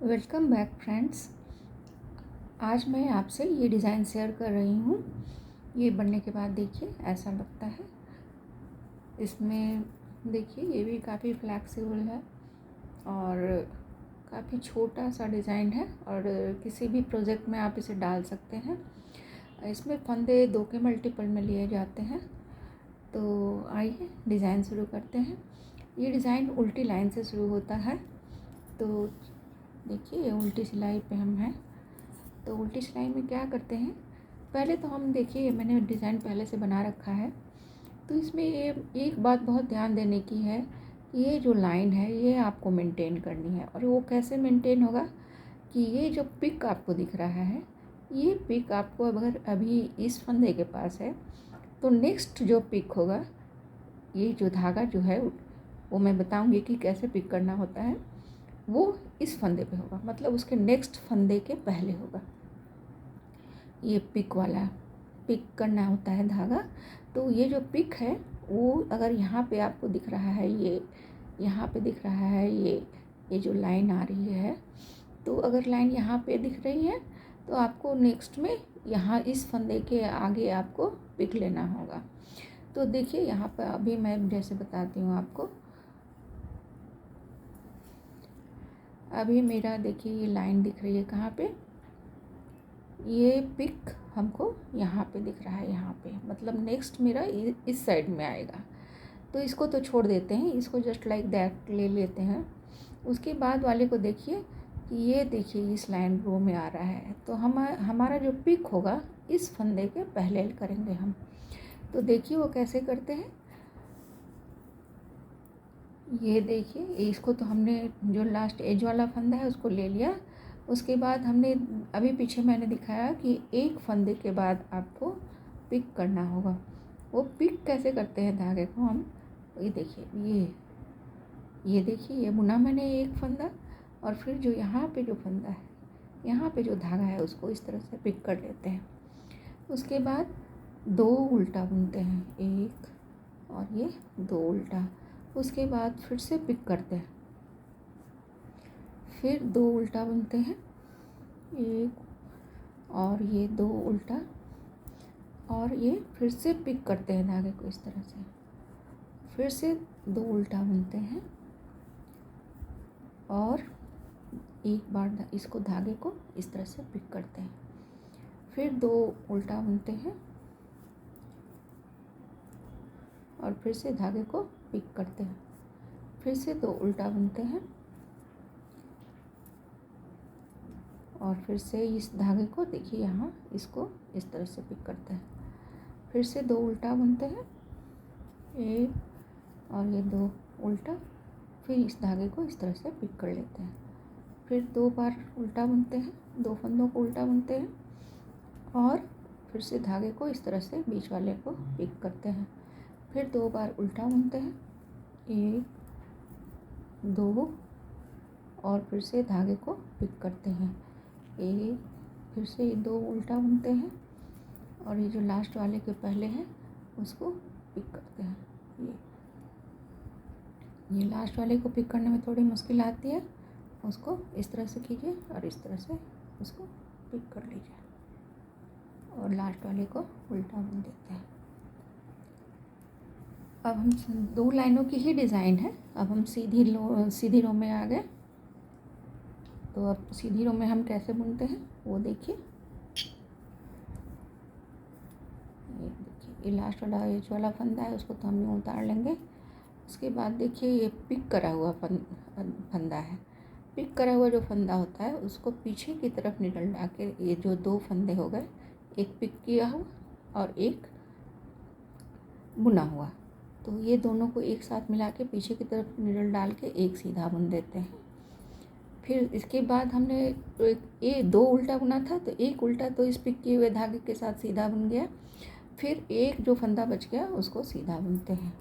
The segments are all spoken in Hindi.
Welcome back friends. आज मैं आपसे ये डिज़ाइन शेयर कर रही हूँ। ये बनने के बाद देखिए ऐसा लगता है। इसमें देखिए ये भी काफ़ी फ्लेक्सिबल है और काफ़ी छोटा सा डिज़ाइन है और किसी भी प्रोजेक्ट में आप इसे डाल सकते हैं। इसमें फंदे 2 के मल्टीपल में लिए जाते हैं। तो आइए डिज़ाइन शुरू करते हैं। ये डिज़ाइन उल्टी लाइन से शुरू होता है। तो देखिए ये उल्टी सिलाई पे हम हैं। तो उल्टी सिलाई में क्या करते हैं, पहले तो हम देखिए मैंने डिज़ाइन पहले से बना रखा है। तो इसमें ये एक बात बहुत ध्यान देने की है, ये जो लाइन है ये आपको मेंटेन करनी है। और वो कैसे मेंटेन होगा कि ये जो पिक आपको दिख रहा है, ये पिक आपको अगर अभी इस फंदे के पास है तो नेक्स्ट जो पिक होगा, ये जो धागा जो है वो मैं बताऊंगी कि कैसे पिक करना होता है, वो इस फंदे पे होगा, मतलब उसके नेक्स्ट फंदे के पहले होगा। ये पिक वाला पिक करना होता है धागा। तो ये जो पिक है वो अगर यहाँ पे आपको दिख रहा है, ये यहाँ पे दिख रहा है, ये जो लाइन आ रही है, तो अगर लाइन यहाँ पे दिख रही है तो आपको नेक्स्ट में यहाँ इस फंदे के आगे आपको पिक लेना होगा। तो देखिए यहाँ पर अभी मैं जैसे बताती हूँ आपको। अभी मेरा देखिए ये लाइन दिख रही है कहाँ पे, ये पिक हमको यहाँ पे दिख रहा है, यहाँ पे मतलब नेक्स्ट मेरा इस साइड में आएगा। तो इसको तो छोड़ देते हैं, इसको जस्ट लाइक दैट ले लेते हैं। उसके बाद वाले को देखिए कि ये देखिए इस लाइन रो में आ रहा है, तो हमारा जो पिक होगा इस फंदे के पहले करेंगे हम। तो देखिए वो कैसे करते हैं। ये देखिए इसको तो हमने जो लास्ट एज वाला फंदा है उसको ले लिया। उसके बाद हमने अभी पीछे मैंने दिखाया कि एक फंदे के बाद आपको पिक करना होगा। वो पिक कैसे करते हैं धागे को हम, ये देखिए ये देखिए ये बुना मैंने एक फंदा, और फिर जो यहाँ पे जो फंदा है, यहाँ पे जो धागा है उसको इस तरह से पिक कर लेते हैं। उसके बाद 2 उल्टा बुनते हैं, एक और ये 2 उल्टा। उसके बाद फिर से पिक करते हैं, फिर 2 उल्टा बुनते हैं, एक और ये 2 उल्टा, और ये फिर से पिक करते हैं धागे को इस तरह से, फिर से 2 उल्टा बुनते हैं और एक बार इसको धागे को इस तरह से पिक करते हैं, फिर 2 उल्टा बुनते हैं और फिर से धागे को पिक करते हैं, फिर से 2 उल्टा बुनते हैं और फिर से इस धागे को देखिए यहाँ इसको इस तरह से पिक करते हैं, फिर से 2 उल्टा बुनते हैं, एक और ये 2 उल्टा, फिर इस धागे को इस तरह से पिक कर लेते हैं, फिर 2 बार उल्टा बुनते हैं, 2 फंदों को उल्टा बुनते हैं और फिर से धागे को इस तरह से बीच वाले को पिक करते हैं, फिर 2 बार उल्टा बुनते हैं, 1 2 और फिर से धागे को पिक करते हैं, एक, फिर से 2 उल्टा बुनते हैं और ये जो लास्ट वाले के पहले हैं उसको पिक करते हैं। ये लास्ट वाले को पिक करने में थोड़ी मुश्किल आती है, उसको इस तरह से कीजिए और इस तरह से उसको पिक कर लीजिए और लास्ट वाले को उल्टा बुन देते हैं। अब हम 2 लाइनों की ही डिज़ाइन है। अब हम सीधी रो में आ गए। तो अब सीधी रो में हम कैसे बुनते हैं वो देखिए। ये देखिए ये लास्ट वाला एज वाला फंदा है, उसको तो हमने उतार लेंगे। उसके बाद देखिए ये पिक करा हुआ फंदा है। पिक करा हुआ जो फंदा होता है उसको पीछे की तरफ निडल डाल के, ये जो 2 फंदे हो गए, एक पिक किया हुआ और एक बुना हुआ, तो ये दोनों को एक साथ मिला के पीछे की तरफ निडल डाल के एक सीधा बुन देते हैं। फिर इसके बाद हमने ये 2 उल्टा बुना था, तो एक उल्टा तो इस पिक किए हुए धागे के साथ सीधा बुन गया, फिर एक जो फंदा बच गया उसको सीधा बुनते हैं।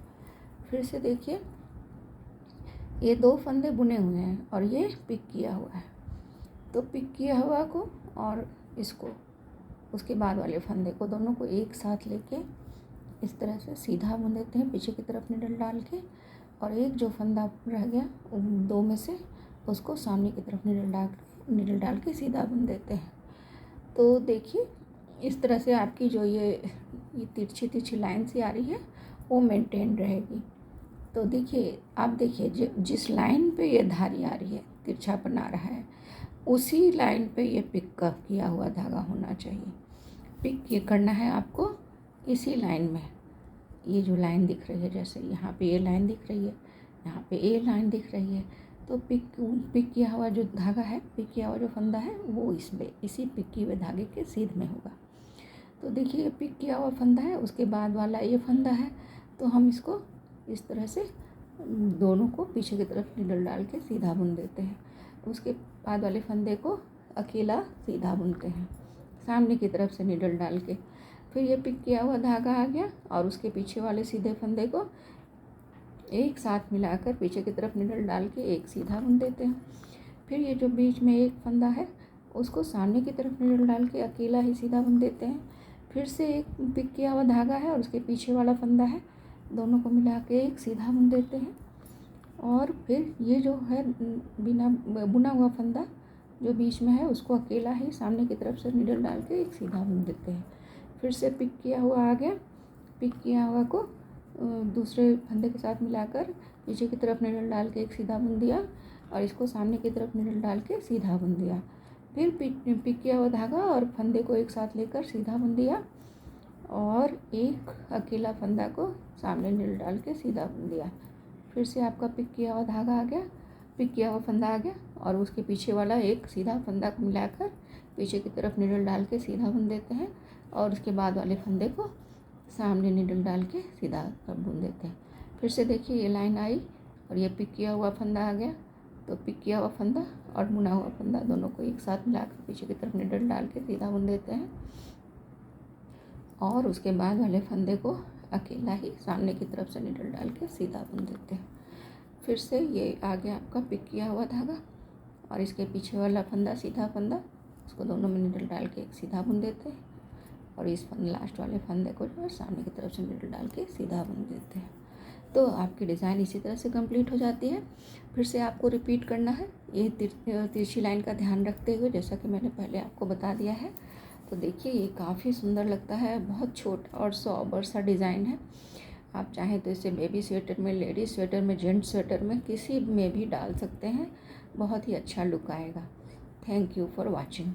फिर से देखिए ये 2 फंदे बुने हुए हैं और ये पिक किया हुआ है, तो पिक किया हुआ को और इसको उसके बाद वाले फंदे को दोनों को एक साथ लेके इस तरह से सीधा बुन देते हैं पीछे की तरफ निडल डाल के, और एक जो फंदा रह गया उन 2 में से उसको सामने की तरफ नीडल डाल के सीधा बुन देते हैं। तो देखिए इस तरह से आपकी जो ये तिरछी तिरछी लाइन सी आ रही है वो मेंटेन रहेगी। तो देखिए आप देखिए जिस लाइन पे ये धारी आ रही है, तिरछापन आ रहा है, उसी लाइन पे ये पिक का किया हुआ धागा होना चाहिए। पिक ये करना है आपको इसी लाइन में। ये जो लाइन दिख रही है, जैसे यहाँ पे ये लाइन दिख रही है, यहाँ पे ये लाइन दिख रही है, तो पिक किया हुआ जो धागा है, पिक किया हुआ जो फंदा है वो इसमें इसी पिक किए हुए धागे के सीध में होगा। तो देखिए ये पिक किया हुआ फंदा है, उसके बाद वाला ये फंदा है, तो हम इसको इस तरह से दोनों को पीछे की तरफ नीडल डाल के सीधा बुन देते हैं। उसके बाद वाले फंदे को अकेला सीधा बुनते हैं सामने की तरफ से नीडल डाल के। फिर ये पिक किया हुआ धागा आ गया और उसके पीछे वाले सीधे फंदे को एक साथ मिलाकर पीछे की तरफ नीडल डाल के एक सीधा बुन देते हैं। फिर ये जो बीच में एक फंदा है उसको सामने की तरफ नीडल डाल के अकेला ही सीधा बुन देते हैं। फिर से एक पिक किया हुआ धागा है और उसके पीछे वाला फंदा है, दोनों को मिला के एक सीधा बुन देते हैं। और फिर ये जो है बिना बुना हुआ फंदा जो बीच में है उसको अकेला ही सामने की तरफ से नीडल डाल के एक सीधा बुन देते हैं। फिर से पिक किया हुआ आ गया, पिक किया हुआ को दूसरे फंदे के साथ मिलाकर पीछे की तरफ नीडल डाल के एक सीधा बुन दिया और इसको सामने की तरफ नीडल डाल के सीधा बुन दिया। फिर पिक किया हुआ धागा और फंदे को एक साथ लेकर सीधा बुन दिया और एक अकेला फंदा को सामने नीडल डाल के सीधा बुन दिया। फिर से आपका पिक किया हुआ धागा आ गया, पिक किया हुआ फंदा आ गया और उसके पीछे वाला एक सीधा फंदा को मिलाकर पीछे की तरफ नीडल डाल के सीधा बुन देते हैं और उसके बाद वाले फंदे को सामने नीडल डाल के सीधा बुन देते हैं। फिर से देखिए ये लाइन आई और ये पिक किया हुआ फंदा आ गया, तो पिक किया हुआ फंदा और बुना हुआ फंदा दोनों को एक साथ मिलाकर पीछे की तरफ नीडल डाल के सीधा बुन देते हैं और उसके बाद वाले फंदे को अकेला ही सामने की तरफ से नीडल डाल के सीधा बुन देते हैं। फिर से ये आ गया आपका पिक किया हुआ धागा और इसके पीछे वाला फंदा सीधा फंदा, उसको दोनों में नीडल डाल के एक सीधा बुन देते हैं और इस लास्ट वाले फंदे को जो है सामने की तरफ से नीडल डाल के सीधा बुन देते हैं। तो आपकी डिज़ाइन इसी तरह से कंप्लीट हो जाती है। फिर से आपको रिपीट करना है ये तिरछी लाइन का ध्यान रखते हुए, जैसा कि मैंने पहले आपको बता दिया है। तो देखिए ये काफ़ी सुंदर लगता है, बहुत छोटा और सॉबर सा डिज़ाइन है। आप चाहें तो इसे बेबी स्वेटर में, लेडीज स्वेटर में, जेंट्स स्वेटर में, किसी में भी डाल सकते हैं, बहुत ही अच्छा लुक आएगा। Thank you for watching.